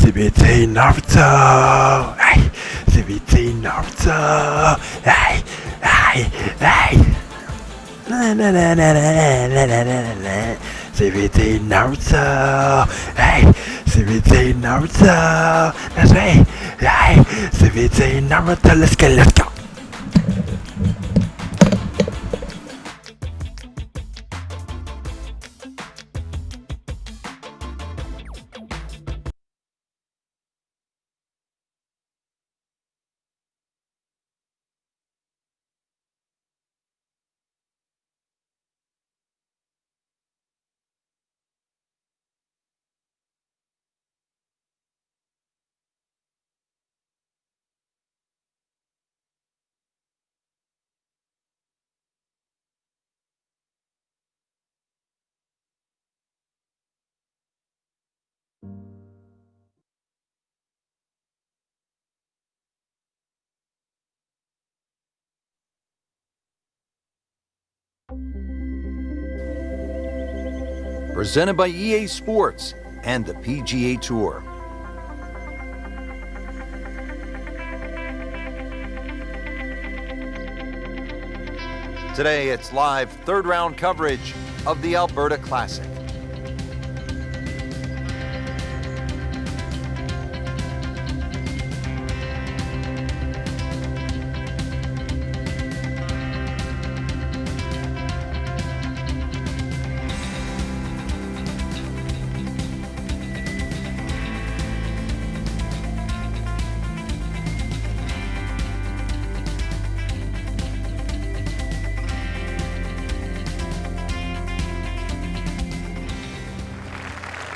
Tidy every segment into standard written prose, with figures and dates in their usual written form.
CBT Naruto. Hey, CBT Naruto. Hey, hey, hey. Na na na na na na na na na. CBT Naruto. Hey, CBT Naruto. That's right. Hey, CBT Naruto. Let's go. Presented by EA Sports and the PGA Tour. Today, it's live third round coverage of the Alberta Classic.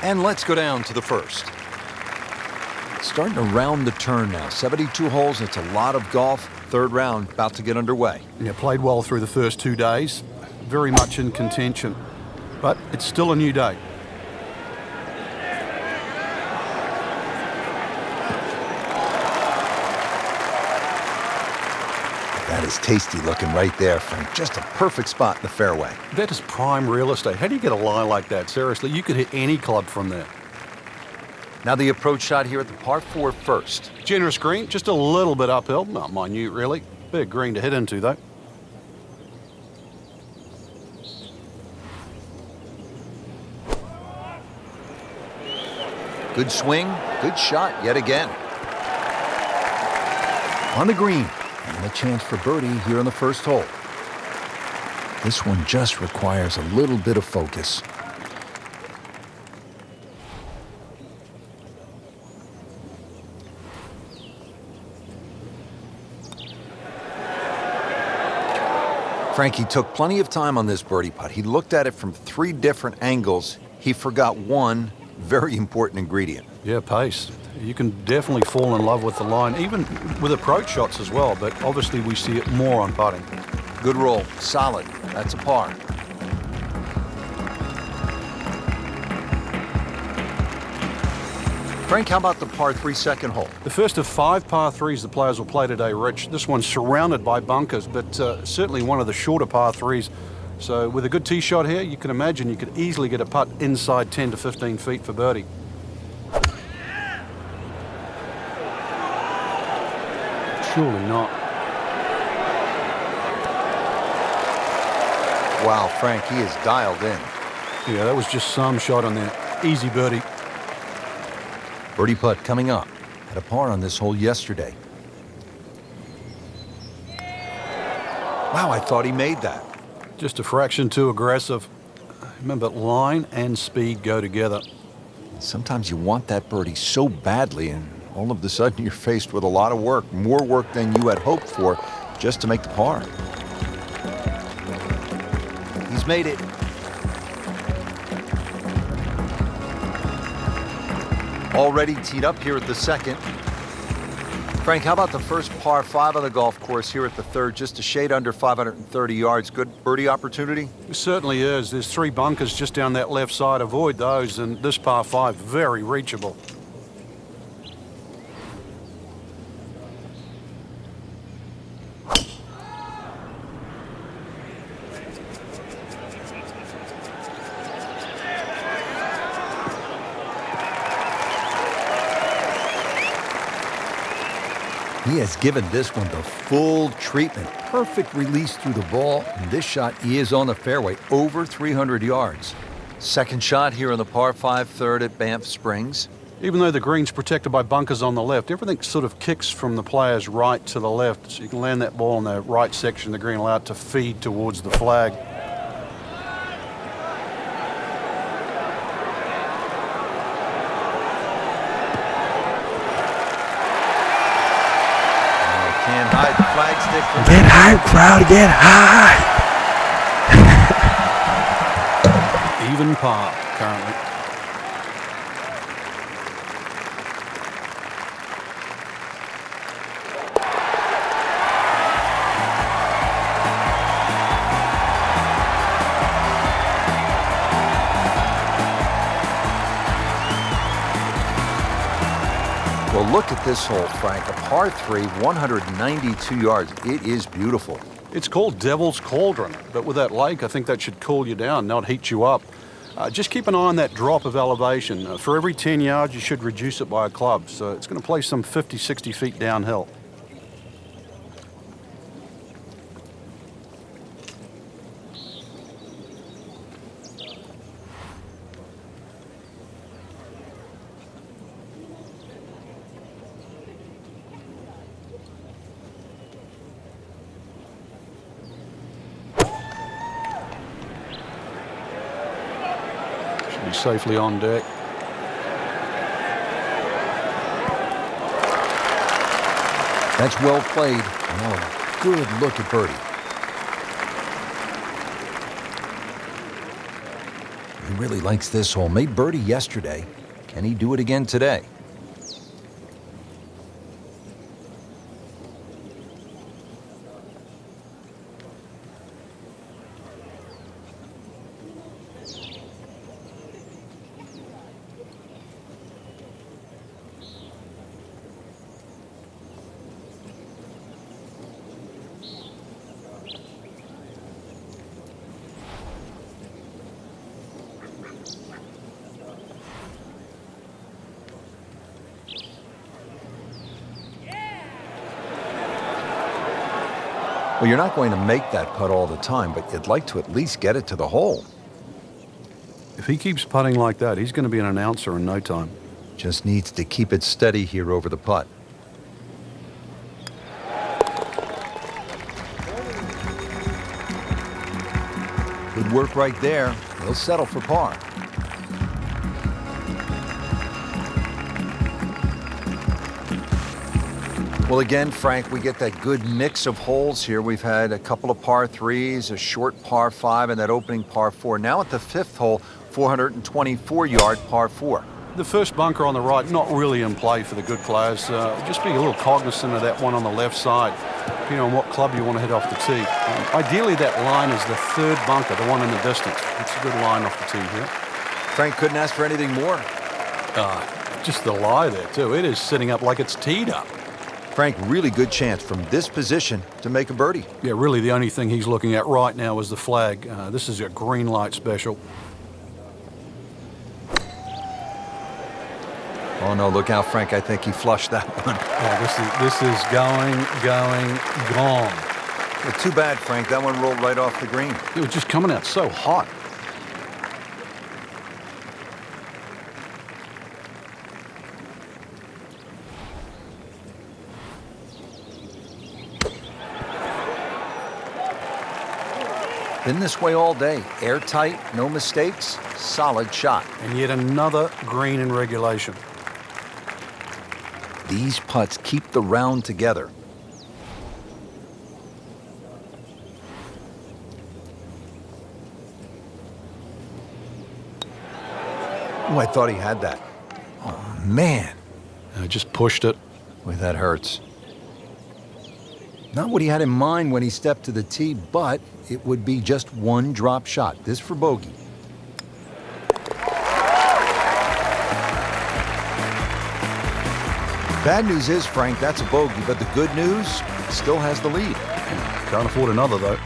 And let's go down to the first. Starting to round the turn now. 72 holes, it's a lot of golf. Third round about to get underway. Yeah, played well through the first 2 days. Very much in contention. But it's still a new day. That is tasty looking right there, Frank. Just a perfect spot in the fairway. That is prime real estate. How do you get a lie like that? Seriously, you could hit any club from there. Now the approach shot here at the par 4 first. Generous green, just a little bit uphill. Not minute, really. Big green to hit into, though. Good swing, good shot yet again. On the green, and a chance for birdie here on the first hole. This one just requires a little bit of focus. Frankie took plenty of time on this birdie putt. He looked at it from 3 different angles. He forgot one very important ingredient. Yeah, pace. You can definitely fall in love with the line, even with approach shots as well, but obviously we see it more on putting. Good roll, solid. That's a par. Frank, how about the par 3 second hole? The first of 5 par 3s the players will play today, Rich. This one's surrounded by bunkers, but certainly one of the shorter par 3s. So with a good tee shot here, you can imagine you could easily get a putt inside 10 to 15 feet for birdie. Surely not. Wow, Frank, he is dialed in. Yeah, that was just some shot on there. Easy birdie. Birdie putt coming up. Had a par on this hole yesterday. Wow, I thought he made that. Just a fraction too aggressive. Remember, line and speed go together. Sometimes you want that birdie so badly, and all of a sudden you're faced with a lot of work, more work than you had hoped for, just to make the par. He's made it. Already teed up here at the second. Frank, how about the first par 5 of the golf course here at the third, just a shade under 530 yards. Good birdie opportunity? It certainly is. There's 3 bunkers just down that left side. Avoid those, and this par 5, very reachable. He has given this one the full treatment. Perfect release through the ball. And this shot is on the fairway, over 300 yards. Second shot here on the par 5 third at Banff Springs. Even though the green's protected by bunkers on the left, everything sort of kicks from the player's right to the left, so you can land that ball in the right section of the green, allow it to feed towards the flag. Can't hide the flag stick from Get high, crowd, get high. Even par currently. Well, look at this hole, Frank. A par 3, 192 yards. It is beautiful. It's called Devil's Cauldron, but with that lake, I think that should cool you down, not heat you up. Just keep an eye on that drop of elevation. For every 10 yards, you should reduce it by a club, so it's going to play some 50, 60 feet downhill. Be safely on deck. That's well played. Now a good look at birdie. He really likes this hole. Made birdie yesterday. Can he do it again today? Well, you're not going to make that putt all the time, but you'd like to at least get it to the hole. If he keeps putting like that, he's going to be an announcer in no time. Just needs to keep it steady here over the putt. Good work right there. He'll settle for par. Well, again, Frank, we get that good mix of holes here. We've had a couple of par 3s, a short par 5, and that opening par 4. Now at the 5th hole, 424-yard par 4. The first bunker on the right, not really in play for the good players. Just be a little cognizant of that one on the left side, depending on what club you want to hit off the tee. Ideally, that line is the third bunker, the one in the distance. It's a good line off the tee here. Frank couldn't ask for anything more. Just the lie there, too. It is sitting up like it's teed up. Frank, really good chance from this position to make a birdie. Yeah, really the only thing he's looking at right now is the flag. This is a green light special. Oh, no, look out, Frank. I think he flushed that one. Yeah, this is gone. Well, too bad, Frank. That one rolled right off the green. It was just coming out so hot. Been this way all day. Airtight, no mistakes, solid shot. And yet another green in regulation. These putts keep the round together. Oh, I thought he had that. Oh, man. I just pushed it. Boy, that hurts. Not what he had in mind when he stepped to the tee, but it would be just one drop shot. This for bogey. Bad news is, Frank, that's a bogey, but the good news, still has the lead. Can't afford another, though.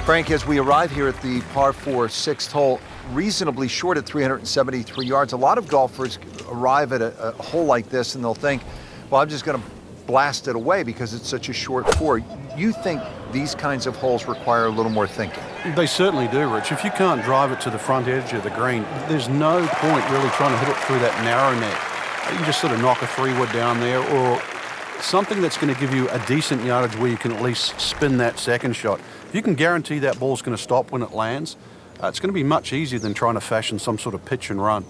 Frank, as we arrive here at the par 4 6th hole, reasonably short at 373 yards, a lot of golfers arrive at a hole like this and they'll think, well, I'm just going to blast it away because it's such a short four. You think these kinds of holes require a little more thinking? They certainly do, Rich. If you can't drive it to the front edge of the green, there's no point really trying to hit it through that narrow net. You can just sort of knock a 3-wood down there, or something that's going to give you a decent yardage where you can at least spin that second shot. If you can guarantee that ball's going to stop when it lands, it's going to be much easier than trying to fashion some sort of pitch and run.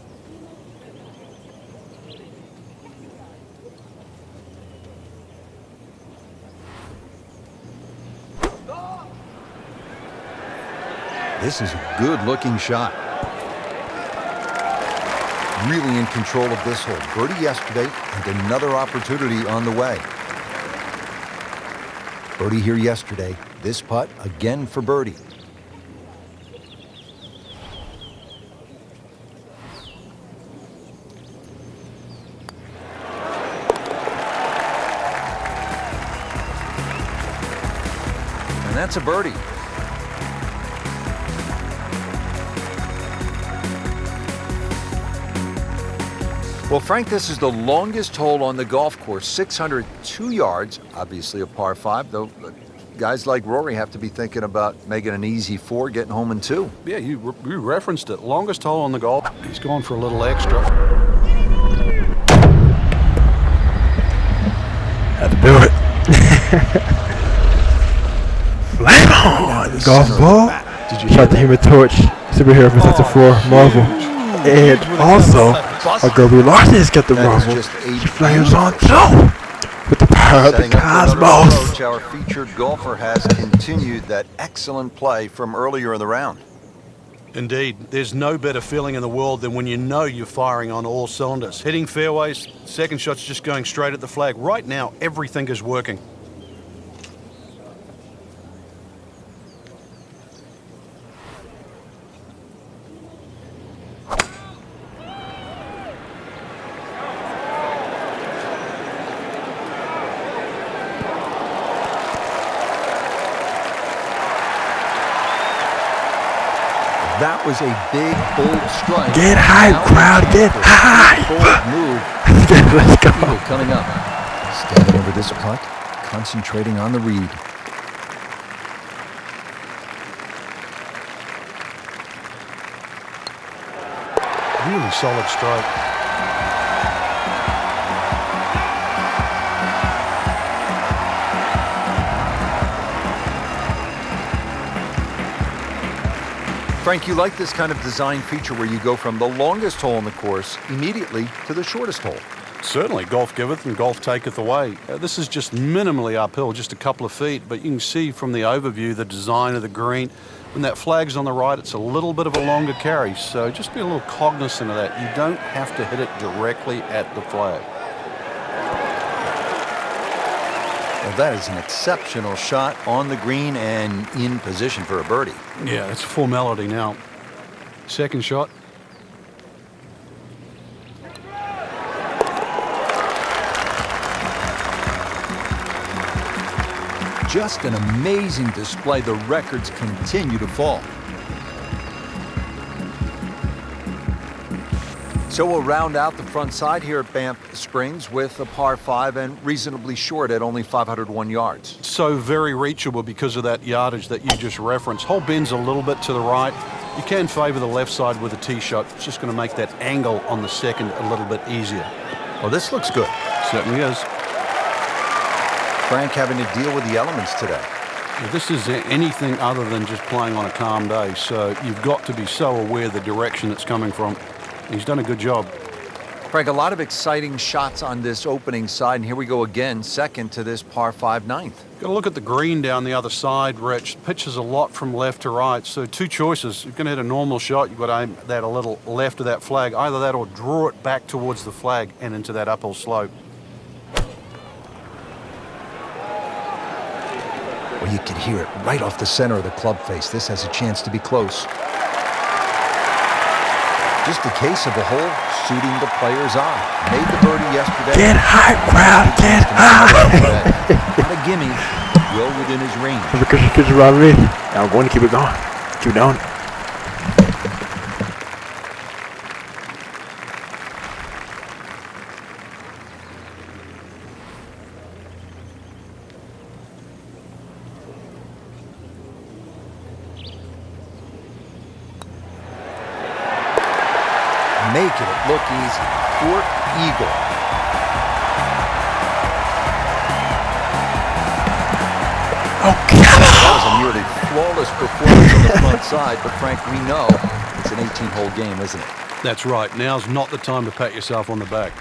This is a good-looking shot. Really in control of this hole. Birdie yesterday and another opportunity on the way. Birdie here yesterday. This putt again for birdie. And that's a birdie. Well, Frank, this is the longest hole on the golf course, 602 yards, obviously a par 5, though guys like Rory have to be thinking about making an easy 4, getting home in 2. Yeah, you referenced it. Longest hole on the golf. He's gone for a little extra. Had to do it. Flame on! Golf ball. Shot the Human Torch. Superhero from Sector 4, Marvel. And also, Augury Larson has got the Marvel. She flames on too! With the power of the cosmos. Our featured golfer has continued that excellent play from earlier in the round. Indeed, there's no better feeling in the world than when you know you're firing on all cylinders. Hitting fairways, second shot's just going straight at the flag. Right now, everything is working. That was a big, bold strike. Get high, crowd, get high! Bold move. Let's go. Eagle coming up. Standing over this putt, concentrating on the read. Really solid stroke. Frank, you like this kind of design feature where you go from the longest hole in the course immediately to the shortest hole. Certainly, golf giveth and golf taketh away. This is just minimally uphill, just a couple of feet, but you can see from the overview the design of the green. When that flag's on the right, it's a little bit of a longer carry, so just be a little cognizant of that. You don't have to hit it directly at the flag. Well, that is an exceptional shot on the green and in position for a birdie. Yeah, it's a formality now. Second shot. Just an amazing display. The records continue to fall. So we'll round out the front side here at Banff Springs with a par 5 and reasonably short at only 501 yards. So very reachable because of that yardage that you just referenced. Hole bends a little bit to the right. You can favor the left side with a tee shot. It's just going to make that angle on the second a little bit easier. Well, this looks good. Certainly is. Frank having to deal with the elements today. This is anything other than just playing on a calm day, so you've got to be so aware of the direction it's coming from. He's done a good job. Frank, a lot of exciting shots on this opening side, and here we go again, second to this par 5 ninth. Got to look at the green down the other side, Rich. Pitches a lot from left to right, so two choices. You're going to hit a normal shot. You've got to aim that a little left of that flag. Either that or draw it back towards the flag and into that uphill slope. Well, you can hear it right off the center of the club face. This has a chance to be close. Just a case of the hole suiting the player's eye. Made the birdie yesterday. Get high, crowd, get high! Not a gimme, well within his range. Because you're already. Now I'm going to keep it going. Keep doing it. make it look easy for eagle. Oh, come on! That was a nearly flawless performance on the front side, but Frank, we know it's an 18-hole game, isn't it? That's right. Now's not the time to pat yourself on the back.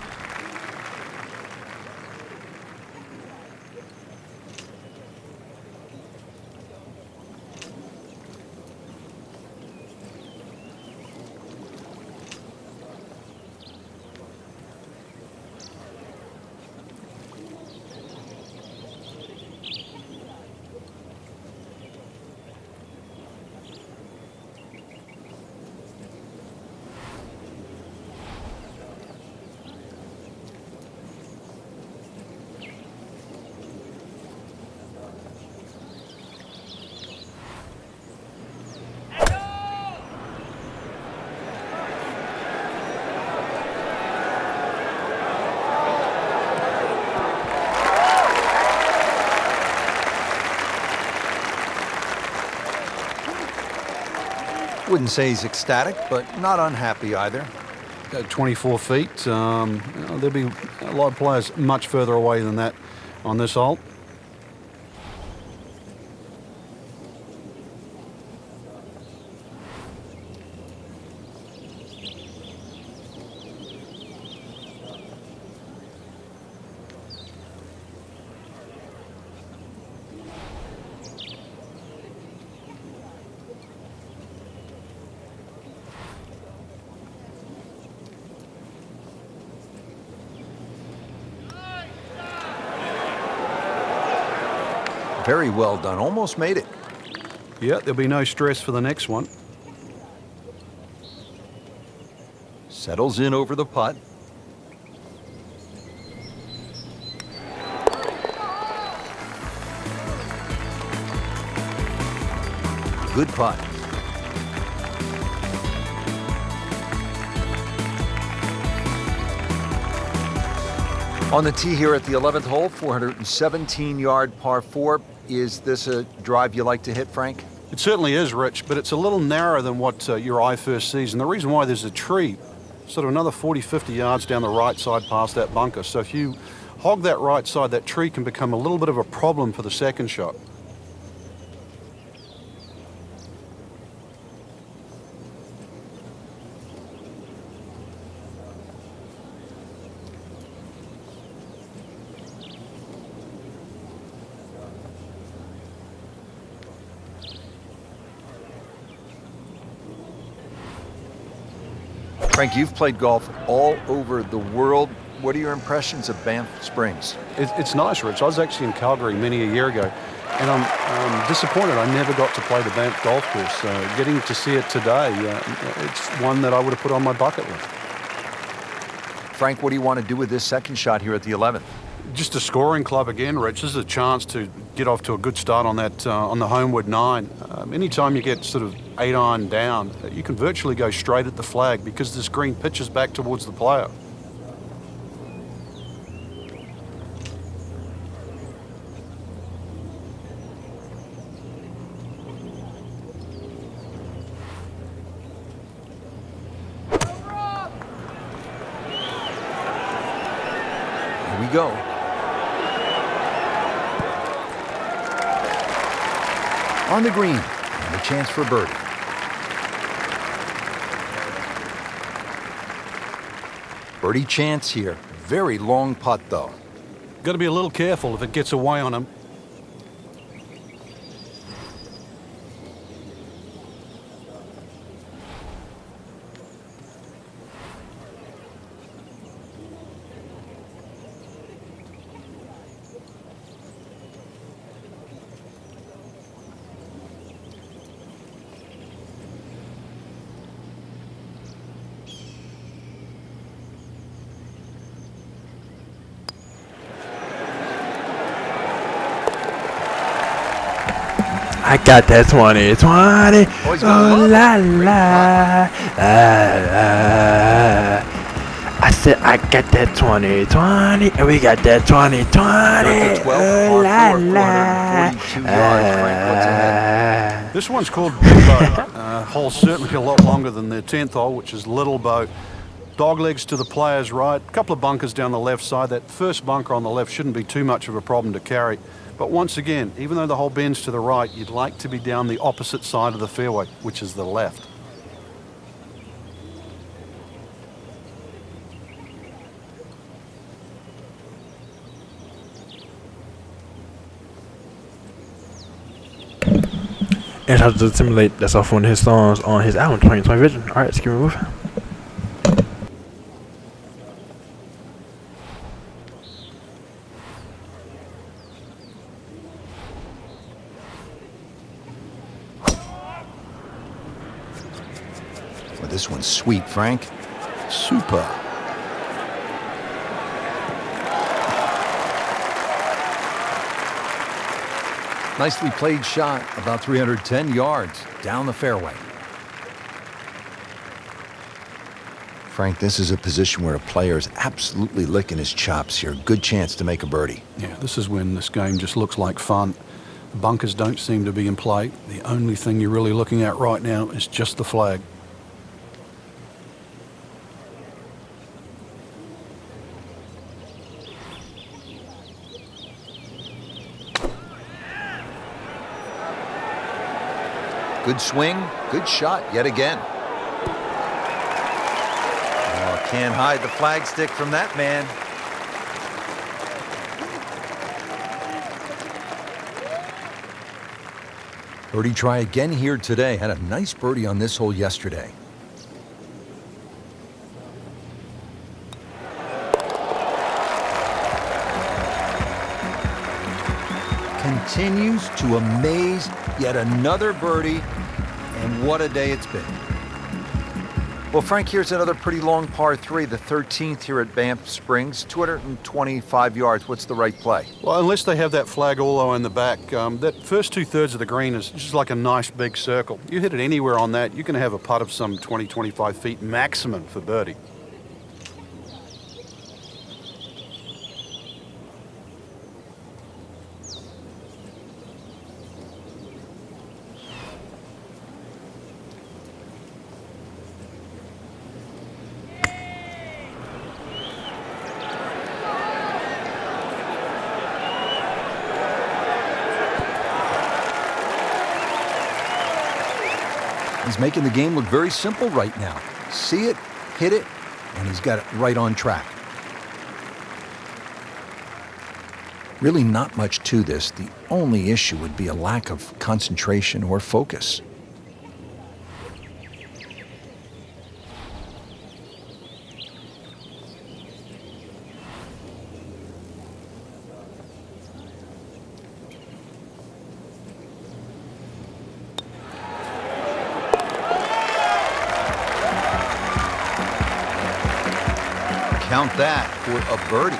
Wouldn't say he's ecstatic, but not unhappy either. 24 feet. There'll be a lot of players much further away than that on this hole. Very well done. Almost made it. Yeah, there'll be no stress for the next one. Settles in over the putt. Good putt. On the tee here at the 11th hole, 417-yard par 4. Is this a drive you like to hit, Frank? It certainly is, Rich, but it's a little narrower than what your eye first sees. And the reason why, there's a tree sort of another 40, 50 yards down the right side past that bunker. So if you hog that right side, that tree can become a little bit of a problem for the second shot. Frank, you've played golf all over the world. What are your impressions of Banff Springs? It's nice, Rich. I was actually in Calgary many a year ago, and I'm disappointed I never got to play the Banff golf course. Getting to see it today, it's one that I would have put on my bucket list. Frank, what do you want to do with this second shot here at the 11th? Just a scoring club again, Rich. This is a chance to get off to a good start on that on the homeward 9. Anytime you get sort of 8-iron down, you can virtually go straight at the flag because this green pitches back towards the player. Here we go. On the green, and a chance for birdie. Birdie chance here. Very long putt, though. Got to be a little careful if it gets away on him. I got that 20, 20. Oh, la, la, la. I said I got that 20, 20. And we got that 20, 20. Oh, la, la. This one's called Big Boat. Hole's certainly a lot longer than the 10th hole, which is Little Boat. Doglegs to the player's right, a couple of bunkers down the left side. That first bunker on the left shouldn't be too much of a problem to carry. But once again, even though the hole bends to the right, you'd like to be down the opposite side of the fairway, which is the left. And how to simulate that's off one of his songs on his album 2020 Vision. Alright, let's keep it moving. Well, this one's sweet, Frank. Super. Nicely played shot, about 310 yards down the fairway. Frank, this is a position where a player is absolutely licking his chops here. Good chance to make a birdie. Yeah, this is when this game just looks like fun. The bunkers don't seem to be in play. The only thing you're really looking at right now is just the flag. Good swing, good shot yet again. Oh, can't hide the flagstick from that man. Birdie try again here today. Had a nice birdie on this hole yesterday. Continues to amaze. Yet another birdie, and what a day it's been. Well, Frank, here's another pretty long par 3, the 13th here at Banff Springs, 225 yards. What's the right play? Well, unless they have that flag all the way in the back, that first 2/3 of the green is just like a nice big circle. You hit it anywhere on that, you can have a putt of some 20, 25 feet maximum for birdie. He's making the game look very simple right now. See it, hit it, and he's got it right on track. Really not much to this. The only issue would be a lack of concentration or focus. Count that for a birdie.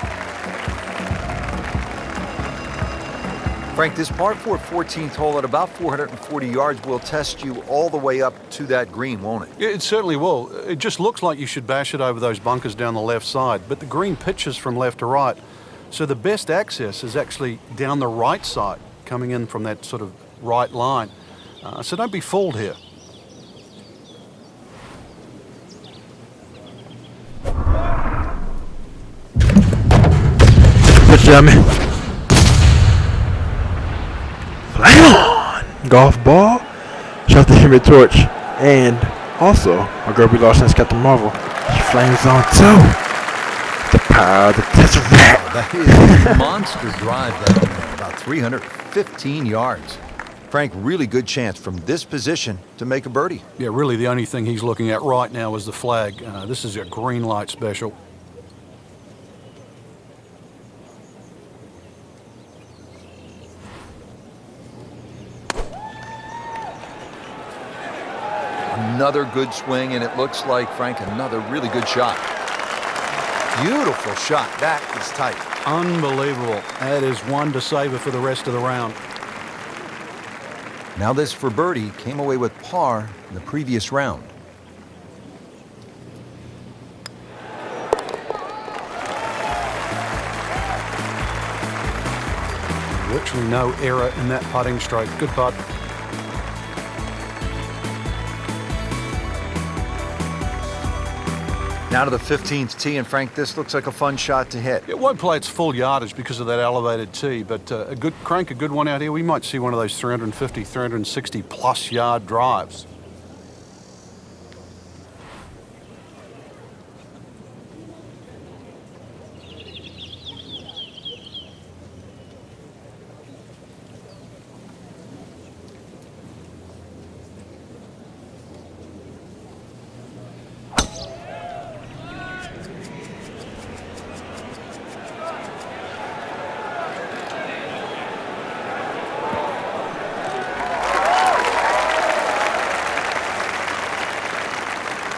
Frank, this par 4 14th hole at about 440 yards will test you all the way up to that green, won't it? It certainly will. It just looks like you should bash it over those bunkers down the left side, but the green pitches from left to right. So the best access is actually down the right side, coming in from that sort of right line. So don't be fooled here. Good job, man. Flame on! Golf ball. Shout to Human Torch. And also, my girl B. Larson's got the marvel. She flames on too. The power of the Tesseract. That is a monster drive that one, about 315 yards. Frank, really good chance from this position to make a birdie. Yeah, really the only thing he's looking at right now is the flag. This is a green light special. Another good swing, and it looks like, Frank, another really good shot. Beautiful shot. That is tight. Unbelievable. That is one to savor for the rest of the round. Now this for birdie came away with par in the previous round. Virtually no error in that putting stroke. Good putt. Now to the 15th tee, and Frank, this looks like a fun shot to hit. It won't play its full yardage because of that elevated tee, but a good one out here. We might see one of those 350, 360 plus yard drives.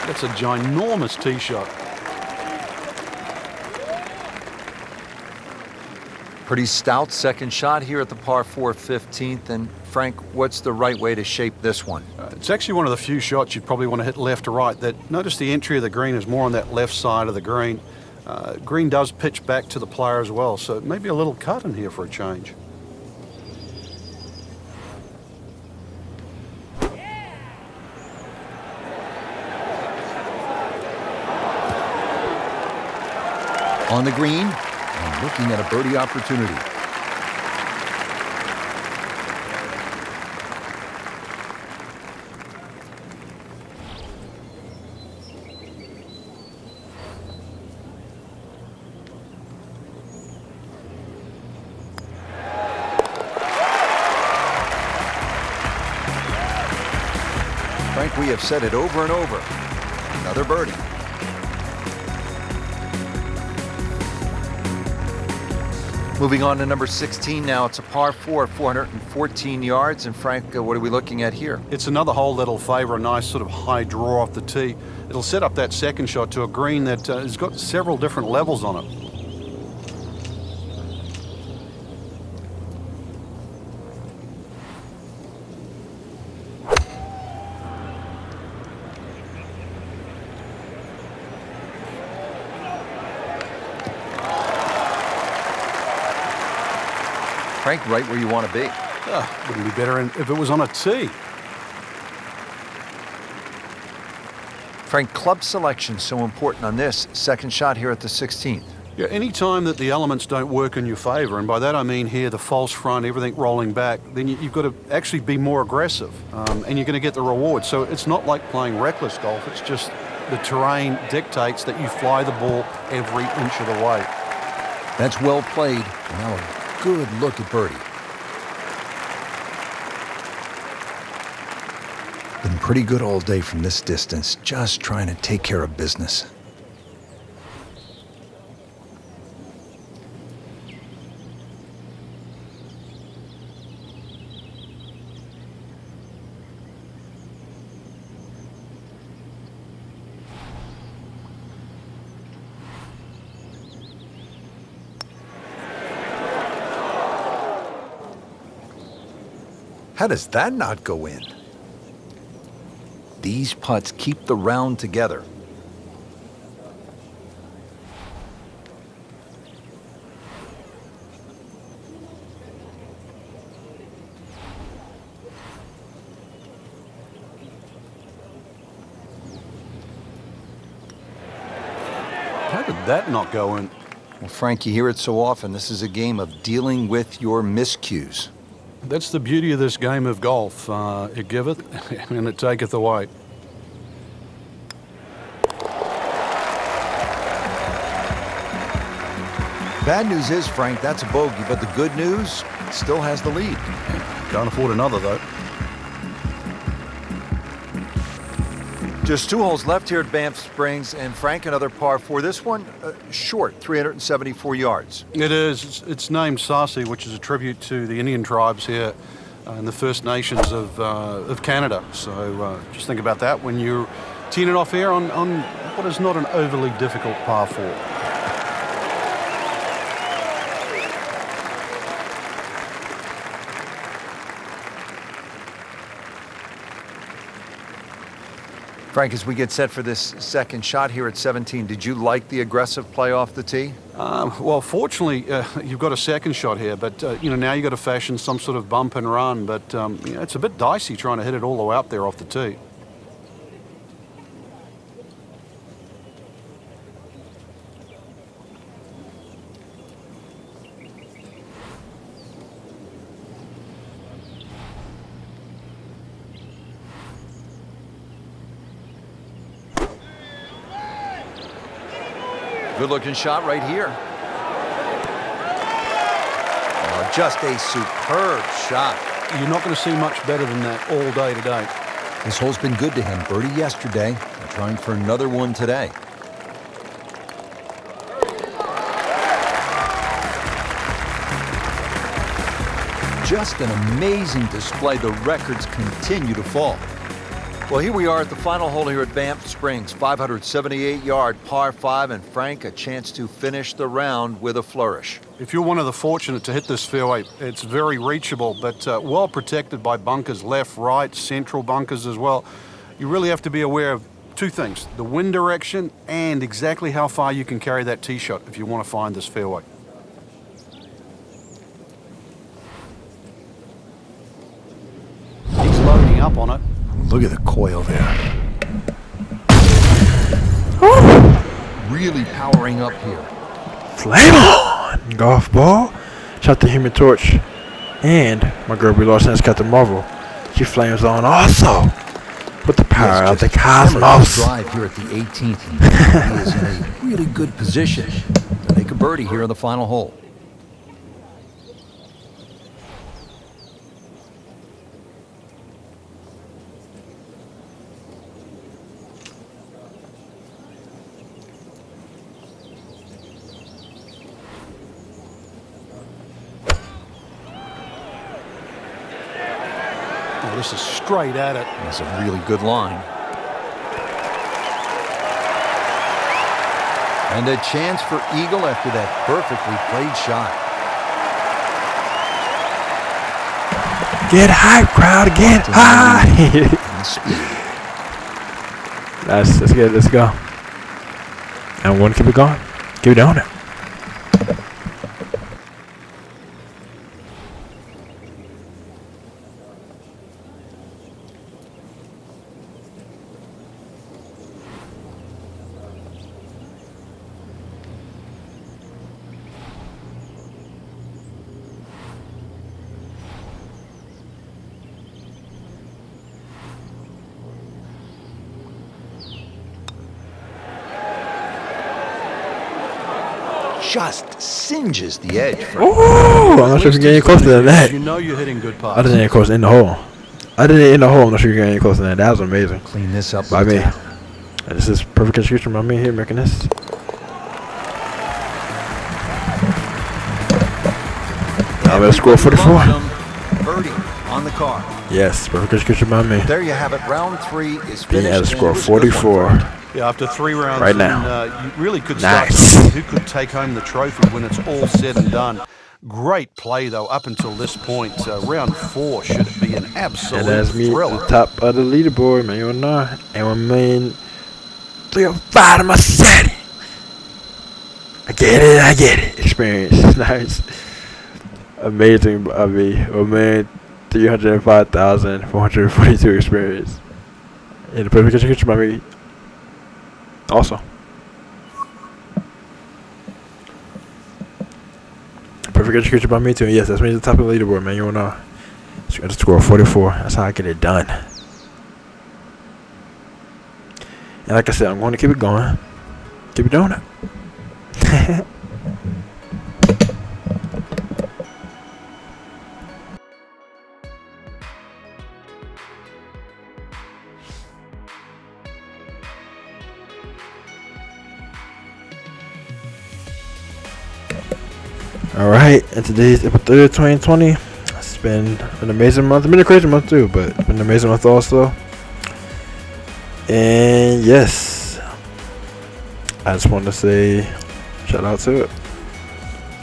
That's a ginormous tee shot. Pretty stout second shot here at the par 4 15th. And Frank, what's the right way to shape this one? It's actually one of the few shots you'd probably want to hit left to right. Notice the entry of the green is more on that left side of the green. Green does pitch back to the player as well, so maybe a little cut in here for a change. On the green, and looking at a birdie opportunity. Frank, we have said it over and over. Another birdie. Moving on to number 16 now. It's a par 4, 414 yards. And Frank, what are we looking at here? It's another hole that'll favor a nice sort of high draw off the tee. It'll set up that second shot to a green that has got several different levels on it. Frank, right where you want to be. Wouldn't be better if it was on a tee. Frank, club selection so important on this second shot here at the 16th. Yeah, any time that the elements don't work in your favor, and by that I mean here the false front, everything rolling back, then you've got to actually be more aggressive, and you're going to get the reward. So it's not like playing reckless golf. It's just the terrain dictates that you fly the ball every inch of the way. That's well played. Now a good look at birdie. Been pretty good all day from this distance, just trying to take care of business. How does that not go in? These putts keep the round together. How did that not go in? Well, Frank, you hear it so often. This is a game of dealing with your miscues. That's the beauty of this game of golf. It giveth and it taketh away. Bad news is, Frank, that's a bogey, but the good news, still has the lead. Can't afford another, though. Just 2 holes left here at Banff Springs, and Frank, another par 4. This one, short, 374 yards. It is. It's named Sarcee, which is a tribute to the Indian tribes here and the First Nations of Canada. So just think about that when you're teeing it off here on what is not an overly difficult par 4. Frank, as we get set for this second shot here at 17, did you like the aggressive play off the tee? Well, fortunately, you've got a second shot here, but now you've got to fashion some sort of bump and run. But it's a bit dicey trying to hit it all the way up there off the tee. Good-looking shot right here. Oh, just a superb shot. You're not going to see much better than that all day today. This hole's been good to him. Birdie yesterday, and trying for another one today. Just an amazing display. The records continue to fall. Well, here we are at the final hole here at Banff Springs. 578-yard par 5, and Frank, a chance to finish the round with a flourish. If you're one of the fortunate to hit this fairway, it's very reachable, but well protected by bunkers, left, right, central bunkers as well. You really have to be aware of two things, the wind direction and exactly how far you can carry that tee shot if you want to find this fairway. He's loading up on it. Look at the coil there. Really powering up here. Flame on! Golf ball. Shot the Human Torch. And my girl Brie Larson has got the Marvel. She flames on also. With the power of the cosmos. Drive here at the 18th. He is in a really good position to make a birdie here on the final hole. Oh, this is straight at it. That's a really good line. And a chance for eagle after that perfectly played shot. Get high, crowd, get high! Nice, let's get it, let's go. And we're gonna keep it going. Keep it on it. Just singes the edge. Ooh, I'm not sure if you're getting closer than that. You know you're hitting good putts. I didn't get close in the hole. I didn't in the hole. I'm not sure you're getting closer than that. That was amazing. Clean this up By me. And this is perfect execution by me here making this. I'm gonna score 44. Birdie on the car. Yes, perfect execution by me. There you have it. Round 3 is Being finished. at a score and it was a good one, 44. Frank. Yeah, after 3 rounds, Right now. you really could start to Nice. see who could take home the trophy when it's all said and done. Great play, though, up until this point. Round 4 should be an absolute And that's me at thriller. the top of the leaderboard, man. You know, and we're main 305 to my city. I get it. Experience. Nice. Amazing, I mean, oh man, 305,442 experience. And the perfect execution by me. Also. Perfect execution by me too. Yes, that's me at the top of the leaderboard, man. You know. So got to score 44. That's how I get it done. And like I said, I'm going to keep it going. Keep it doing it. Alright, and today's April 3rd, 2020. It's been an amazing month. It's been a crazy month too, but it's been an amazing month also. And yes, I just want to say shout out to it.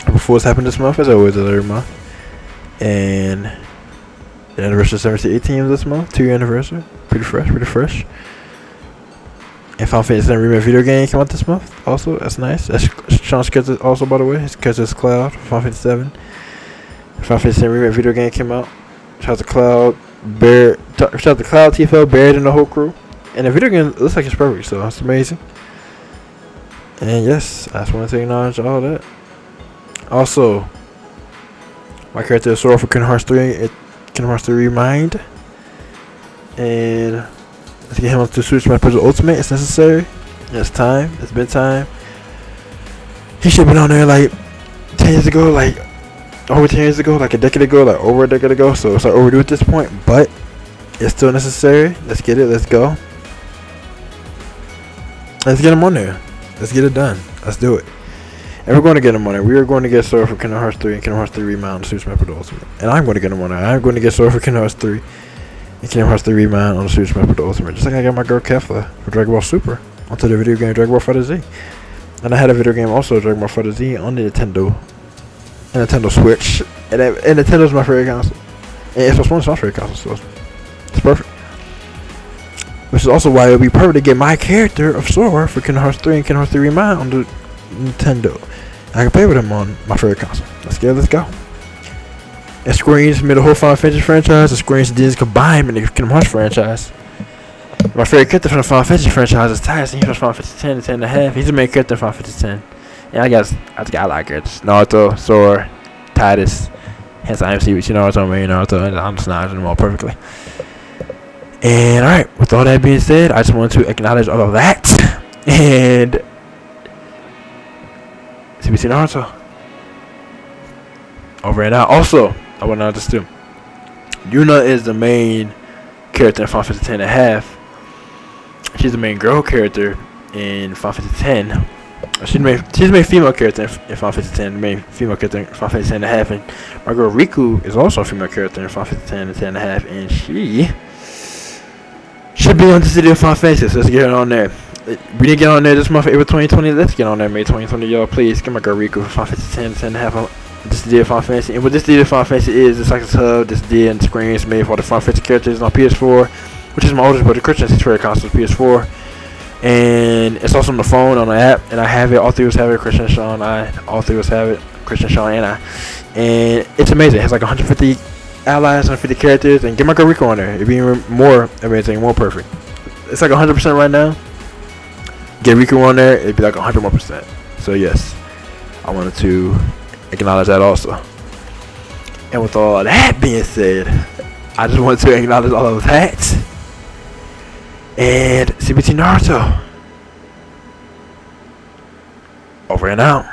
April Fool's happened this month, as always, every month. And the anniversary of 1718 this month, 2-year anniversary. Pretty fresh. And Final Fantasy VII Remake video game came out this month. Also, that's nice. That's Sean's cousin also, by the way. His cousin's Cloud. Final Fantasy VII. Final Fantasy VII Remake video game came out. Shout out to Cloud, Bear. Shout out to Cloud, TFL, Baird, and the whole crew. And the video game looks like it's perfect, so that's amazing. And yes, I just want to acknowledge all that. Also, my character is Sora for Kingdom Hearts 3. Kingdom Hearts 3 Remind. And let's get him up to Switch My Puzzle Ultimate. It's necessary. It's time. It's been time. He should have been on there like 10 years ago, like over 10 years ago, like a decade ago, like over a decade ago. So it's like overdue at this point, but it's still necessary. Let's get it. Let's go. Let's get him on there. Let's get it done. Let's do it. And we're going to get him on there. We are going to get Sora for Kingdom Hearts 3 and Kingdom Hearts 3 Remount Super Smash Bros. Ultimate. And I'm going to get him on there. I'm going to get Sora for Kingdom Hearts 3 and Kingdom Hearts 3 Remount on the Super Smash Bros. Ultimate. Just like I got my girl Kefla for Dragon Ball Super onto the video game Dragon Ball FighterZ. And I had a video game also Dragon Ball FighterZ on the Nintendo Switch. And Nintendo's my favorite console. And Xbox One's my favorite console, so it's perfect. Which is also why it would be perfect to get my character of Sora for Kingdom Hearts 3 and Kingdom Hearts 3 Remount on the Nintendo. I can play with him on my favorite console. Let's go. And Square Enix made the whole Final Fantasy franchise. And Square Enix and Disney combined in the Kingdom Hearts franchise. My favorite character from the Final Fantasy franchise is Tidus. He's from Final Fantasy 10 and 10 and a half. He's the main character in Final Fantasy 10. And I got a lot of characters. Naruto, Sora, Tidus. Hence I MC with Naruto, main Naruto, and I'm just acknowledging them all perfectly. And alright, with all that being said, I just want to acknowledge all of that. And CBC Naruto. Over and out. Also, I want to know this too. Yuna is the main character in Final Fantasy 10 and a half. She's the main girl character in Final Fantasy 10. She's the main female character in Final Fantasy 10. The main female character in Final Fantasy 10 and a half. And my girl Riku is also a female character in Final Fantasy 10 and 10 and a half. And she should be on the City of Final Fantasy. So let's get her on there. We didn't get on there this month, April 2020. Let's get on there, May 2020, y'all. Please get my girl Riku for Final Fantasy 10 and 10 and a half. This is the Final Fantasy. And what this the Final Fantasy is, it's like a hub. This D and screens made for the Final Fantasy characters on PS4, which is my oldest brother Christian's favorite console, PS4. And it's also on the phone, on the app, and I have it. All three of us have it. Christian, Sean, all three of us have it. Christian, Sean, and I. And it's amazing. It has like 150 allies, 150 characters, and get my girl Riku on there. It'd be even more amazing, more perfect. It's like 100% right now. Get Riku on there, it'd be like 100 more %. So yes, I wanted to acknowledge that also. And with all that being said, I just wanted to acknowledge all of that. And CBT Naruto. Over and out.